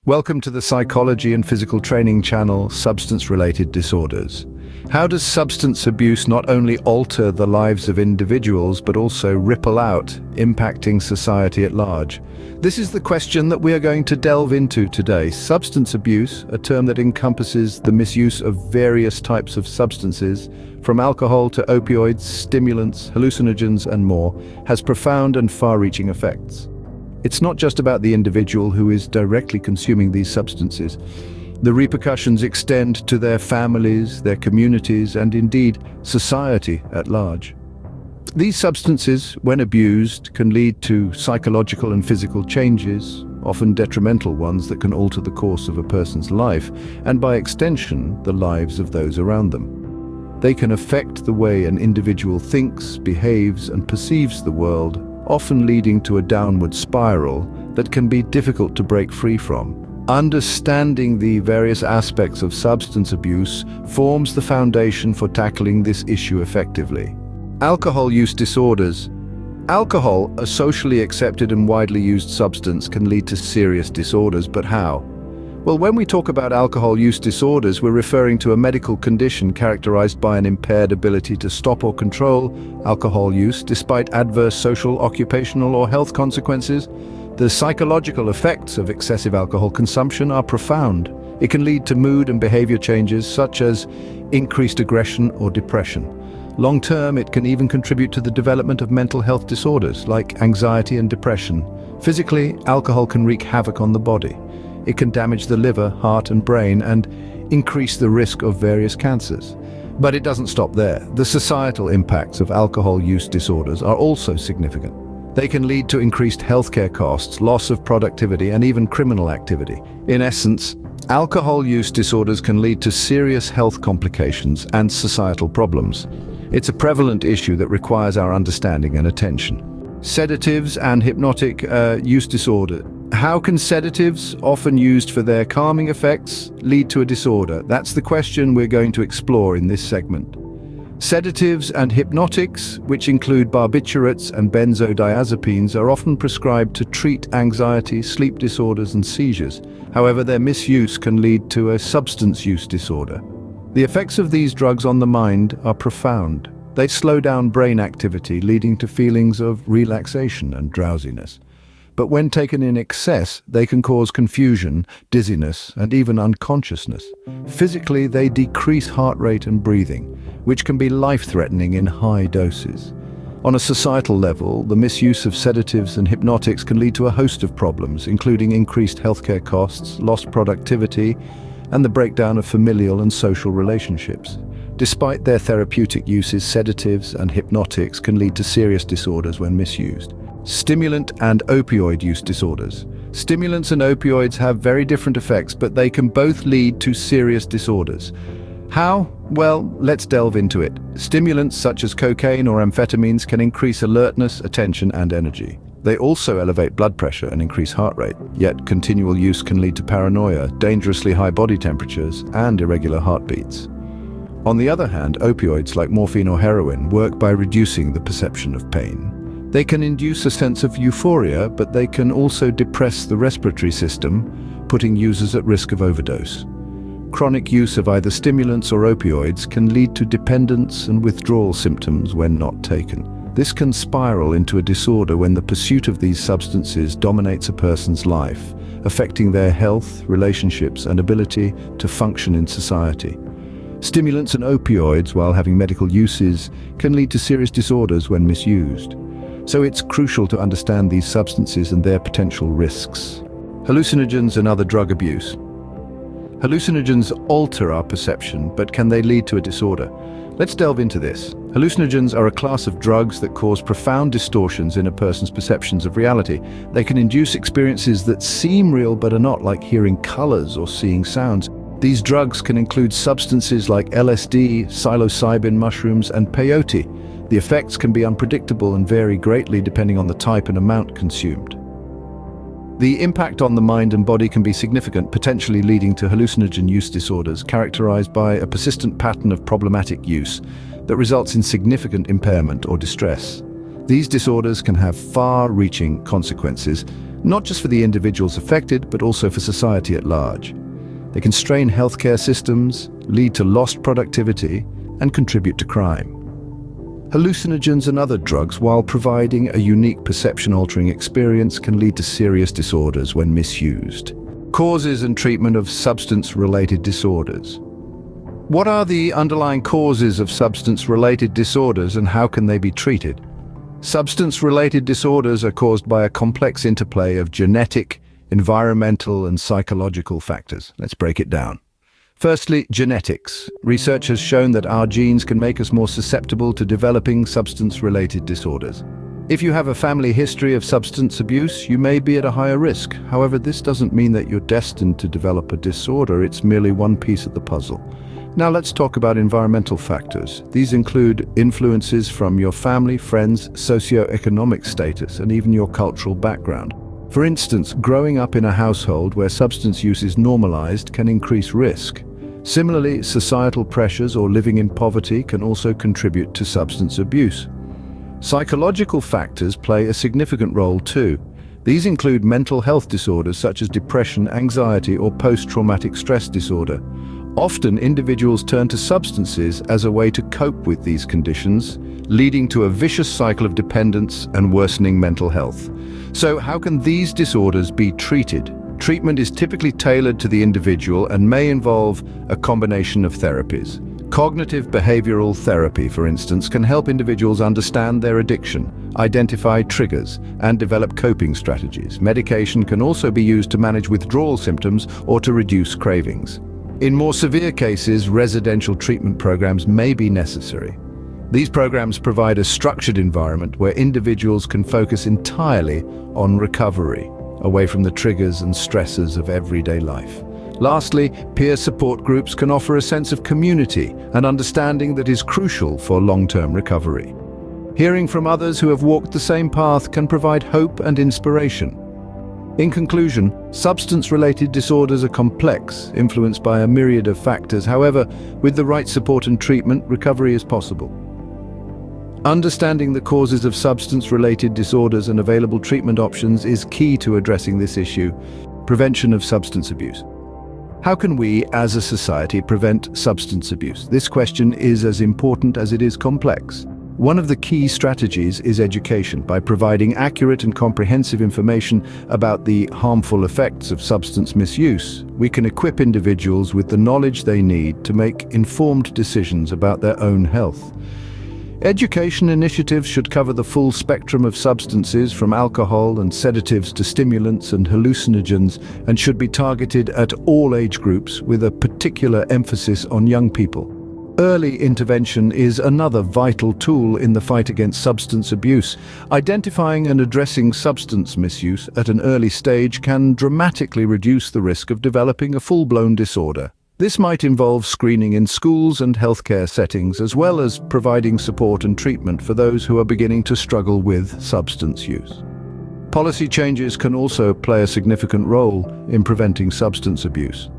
Welcome to the Psychology and Physical Training channel, Substance-Related Disorders. How does substance abuse not only alter the lives of individuals, but also ripple out, impacting society at large? This is the question that we are going to delve into today. Substance abuse, a term that encompasses the misuse of various types of substances, from alcohol to opioids, stimulants, hallucinogens, and more, has profound and far-reaching effects. It's not just about the individual who is directly consuming these substances. The repercussions extend to their families, their communities, and indeed, society at large. These substances, when abused, can lead to psychological and physical changes, often detrimental ones that can alter the course of a person's life, and by extension, the lives of those around them. They can affect the way an individual thinks, behaves, and perceives the world, often leading to a downward spiral that can be difficult to break free from. Understanding the various aspects of substance abuse forms the foundation for tackling this issue effectively. Alcohol use disorders. Alcohol, a socially accepted and widely used substance, can lead to serious disorders, but how? Well, when we talk about alcohol use disorders, we're referring to a medical condition characterized by an impaired ability to stop or control alcohol use despite adverse social, occupational, or health consequences. The psychological effects of excessive alcohol consumption are profound. It can lead to mood and behavior changes such as increased aggression or depression. Long-term, it can even contribute to the development of mental health disorders like anxiety and depression. Physically, alcohol can wreak havoc on the body. It can damage the liver, heart, and brain, and increase the risk of various cancers. But it doesn't stop there. The societal impacts of alcohol use disorders are also significant. They can lead to increased healthcare costs, loss of productivity, and even criminal activity. In essence, alcohol use disorders can lead to serious health complications and societal problems. It's a prevalent issue that requires our understanding and attention. Sedatives and hypnotic use disorder. How can sedatives, often used for their calming effects, lead to a disorder? That's the question we're going to explore in this segment. Sedatives and hypnotics, which include barbiturates and benzodiazepines, are often prescribed to treat anxiety, sleep disorders, and seizures. However, their misuse can lead to a substance use disorder. The effects of these drugs on the mind are profound. They slow down brain activity, leading to feelings of relaxation and drowsiness. But when taken in excess, they can cause confusion, dizziness, and even unconsciousness. Physically, they decrease heart rate and breathing, which can be life-threatening in high doses. On a societal level, the misuse of sedatives and hypnotics can lead to a host of problems, including increased healthcare costs, lost productivity, and the breakdown of familial and social relationships. Despite their therapeutic uses, sedatives and hypnotics can lead to serious disorders when misused. Stimulant and opioid use disorders. Stimulants and opioids have very different effects, but they can both lead to serious disorders. How? Well, let's delve into it. Stimulants such as cocaine or amphetamines can increase alertness, attention, and energy. They also elevate blood pressure and increase heart rate, yet continual use can lead to paranoia, dangerously high body temperatures, and irregular heartbeats. On the other hand, opioids like morphine or heroin work by reducing the perception of pain. They can induce a sense of euphoria, but they can also depress the respiratory system, putting users at risk of overdose. Chronic use of either stimulants or opioids can lead to dependence and withdrawal symptoms when not taken. This can spiral into a disorder when the pursuit of these substances dominates a person's life, affecting their health, relationships, and ability to function in society. Stimulants and opioids, while having medical uses, can lead to serious disorders when misused. So it's crucial to understand these substances and their potential risks. Hallucinogens and other drug abuse. Hallucinogens alter our perception, but can they lead to a disorder? Let's delve into this. Hallucinogens are a class of drugs that cause profound distortions in a person's perceptions of reality. They can induce experiences that seem real but are not, like hearing colors or seeing sounds. These drugs can include substances like LSD, psilocybin mushrooms, and peyote. The effects can be unpredictable and vary greatly depending on the type and amount consumed. The impact on the mind and body can be significant, potentially leading to hallucinogen use disorders characterized by a persistent pattern of problematic use that results in significant impairment or distress. These disorders can have far-reaching consequences, not just for the individuals affected, but also for society at large. They can strain healthcare systems, lead to lost productivity, and contribute to crime. Hallucinogens and other drugs, while providing a unique perception-altering experience, can lead to serious disorders when misused. Causes and treatment of substance-related disorders. What are the underlying causes of substance-related disorders and how can they be treated? Substance-related disorders are caused by a complex interplay of genetic, environmental, and psychological factors. Let's break it down. Firstly, genetics. Research has shown that our genes can make us more susceptible to developing substance-related disorders. If you have a family history of substance abuse, you may be at a higher risk. However, this doesn't mean that you're destined to develop a disorder. It's merely one piece of the puzzle. Now let's talk about environmental factors. These include influences from your family, friends, socioeconomic status, and even your cultural background. For instance, growing up in a household where substance use is normalized can increase risk. Similarly, societal pressures or living in poverty can also contribute to substance abuse. Psychological factors play a significant role too. These include mental health disorders such as depression, anxiety, or post-traumatic stress disorder. Often, individuals turn to substances as a way to cope with these conditions, leading to a vicious cycle of dependence and worsening mental health. So, how can these disorders be treated? Treatment is typically tailored to the individual and may involve a combination of therapies. Cognitive behavioral therapy, for instance, can help individuals understand their addiction, identify triggers, and develop coping strategies. Medication can also be used to manage withdrawal symptoms or to reduce cravings. In more severe cases, residential treatment programs may be necessary. These programs provide a structured environment where individuals can focus entirely on recovery, away from the triggers and stresses of everyday life. Lastly, peer support groups can offer a sense of community and understanding that is crucial for long-term recovery. Hearing from others who have walked the same path can provide hope and inspiration. In conclusion, substance-related disorders are complex, influenced by a myriad of factors. However, with the right support and treatment, recovery is possible. Understanding the causes of substance-related disorders and available treatment options is key to addressing this issue. Prevention of substance abuse. How can we, as a society, prevent substance abuse? This question is as important as it is complex. One of the key strategies is education. By providing accurate and comprehensive information about the harmful effects of substance misuse, we can equip individuals with the knowledge they need to make informed decisions about their own health. Education initiatives should cover the full spectrum of substances, from alcohol and sedatives to stimulants and hallucinogens, and should be targeted at all age groups with a particular emphasis on young people. Early intervention is another vital tool in the fight against substance abuse. Identifying and addressing substance misuse at an early stage can dramatically reduce the risk of developing a full-blown disorder. This might involve screening in schools and healthcare settings, as well as providing support and treatment for those who are beginning to struggle with substance use. Policy changes can also play a significant role in preventing substance abuse.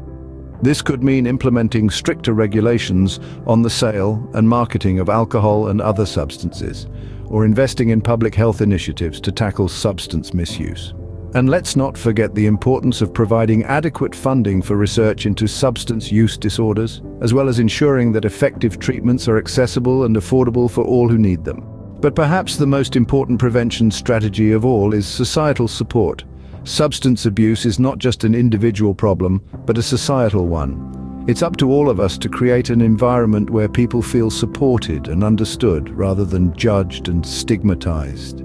This could mean implementing stricter regulations on the sale and marketing of alcohol and other substances, or investing in public health initiatives to tackle substance misuse. And let's not forget the importance of providing adequate funding for research into substance use disorders, as well as ensuring that effective treatments are accessible and affordable for all who need them. But perhaps the most important prevention strategy of all is societal support. Substance abuse is not just an individual problem, but a societal one. It's up to all of us to create an environment where people feel supported and understood, rather than judged and stigmatized.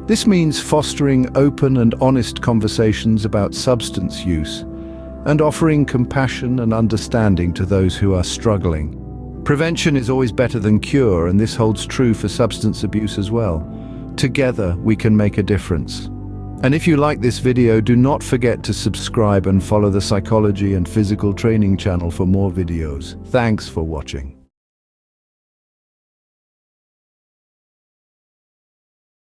This means fostering open and honest conversations about substance use and offering compassion and understanding to those who are struggling. Prevention is always better than cure, and this holds true for substance abuse as well. Together, we can make a difference. And if you like this video, do not forget to subscribe and follow the Psychology and Physical Training channel for more videos. Thanks for watching.